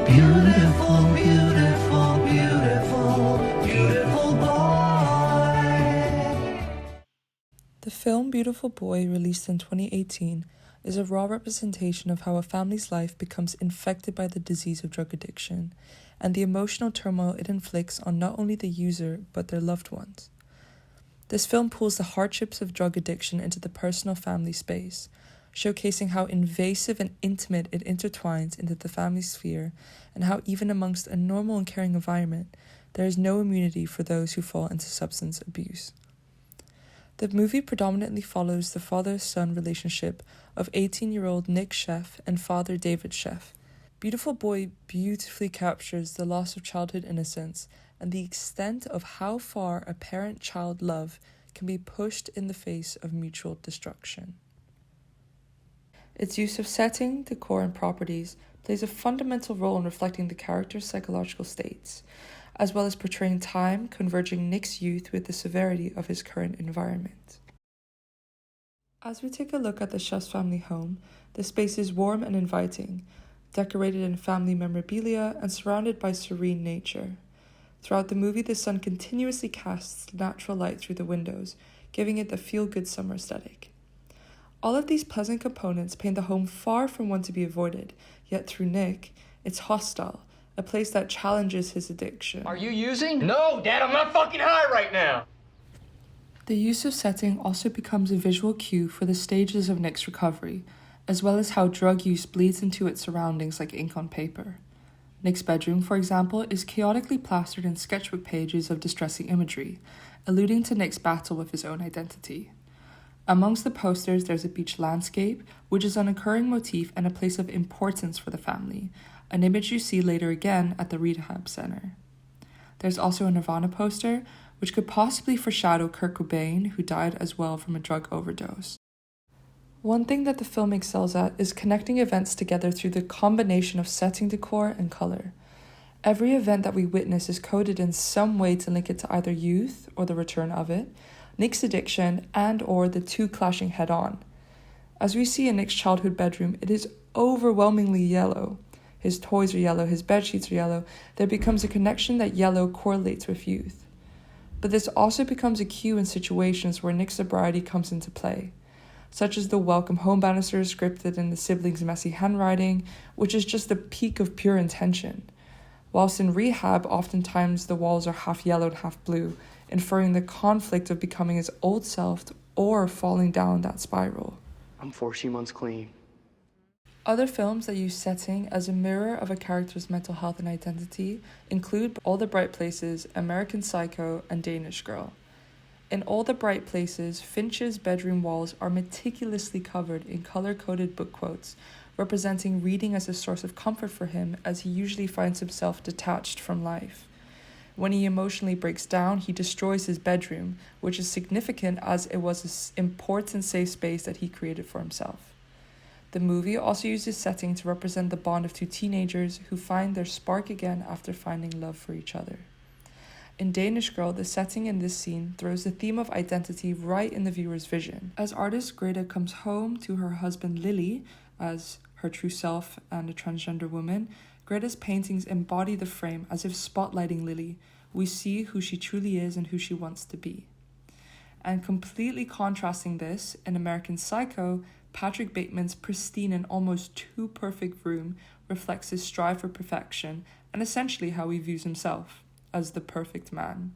Beautiful, beautiful, beautiful, beautiful boy. The film Beautiful Boy, released in 2018, is a raw representation of how a family's life becomes infected by the disease of drug addiction and the emotional turmoil it inflicts on not only the user but their loved ones. This film pulls the hardships of drug addiction into the personal family space, showcasing how invasive and intimate it intertwines into the family sphere and how even amongst a normal and caring environment, there is no immunity for those who fall into substance abuse. The movie predominantly follows the father-son relationship of 18-year-old Nick Sheff and father David Sheff. Beautiful Boy beautifully captures the loss of childhood innocence and the extent of how far a parent-child love can be pushed in the face of mutual destruction. Its use of setting, decor, and properties plays a fundamental role in reflecting the character's psychological states, as well as portraying time converging Nick's youth with the severity of his current environment. As we take a look at the Chef's family home, the space is warm and inviting, decorated in family memorabilia and surrounded by serene nature. Throughout the movie, the sun continuously casts natural light through the windows, giving it the feel-good summer aesthetic. All of these pleasant components paint the home far from one to be avoided, yet through Nick, it's hostile, a place that challenges his addiction. Are you using? No, Dad, I'm not fucking high right now. The use of setting also becomes a visual cue for the stages of Nick's recovery, as well as how drug use bleeds into its surroundings like ink on paper. Nick's bedroom, for example, is chaotically plastered in sketchbook pages of distressing imagery, alluding to Nick's battle with his own identity. Amongst the posters, there's a beach landscape, which is an occurring motif and a place of importance for the family, an image you see later again at the rehab center. There's also a Nirvana poster, which could possibly foreshadow Kurt Cobain, who died as well from a drug overdose. One thing that the film excels at is connecting events together through the combination of setting, decor, and color. Every event that we witness is coded in some way to link it to either youth or the return of it, Nick's addiction, and or the two clashing head-on. As we see in Nick's childhood bedroom, it is overwhelmingly yellow. His toys are yellow, his bedsheets are yellow. There becomes a connection that yellow correlates with youth. But this also becomes a cue in situations where Nick's sobriety comes into play, such as the welcome home banisters scripted in the siblings' messy handwriting, which is just the peak of pure intention. Whilst in rehab, oftentimes the walls are half yellow and half blue, inferring the conflict of becoming his old self or falling down that spiral. I'm 14 months clean. Other films that use setting as a mirror of a character's mental health and identity include All the Bright Places, American Psycho, and Danish Girl. In All the Bright Places, Finch's bedroom walls are meticulously covered in color-coded book quotes, representing reading as a source of comfort for him as he usually finds himself detached from life. When he emotionally breaks down, he destroys his bedroom, which is significant as it was an important safe space that he created for himself. The movie also uses setting to represent the bond of two teenagers who find their spark again after finding love for each other. In Danish Girl, the setting in this scene throws the theme of identity right in the viewer's vision. As artist Greta comes home to her husband Lily as her true self and a transgender woman, Greta's paintings embody the frame as if spotlighting Lily. We see who she truly is and who she wants to be. And completely contrasting this, in American Psycho, Patrick Bateman's pristine and almost too perfect room reflects his strive for perfection and essentially how he views himself as the perfect man.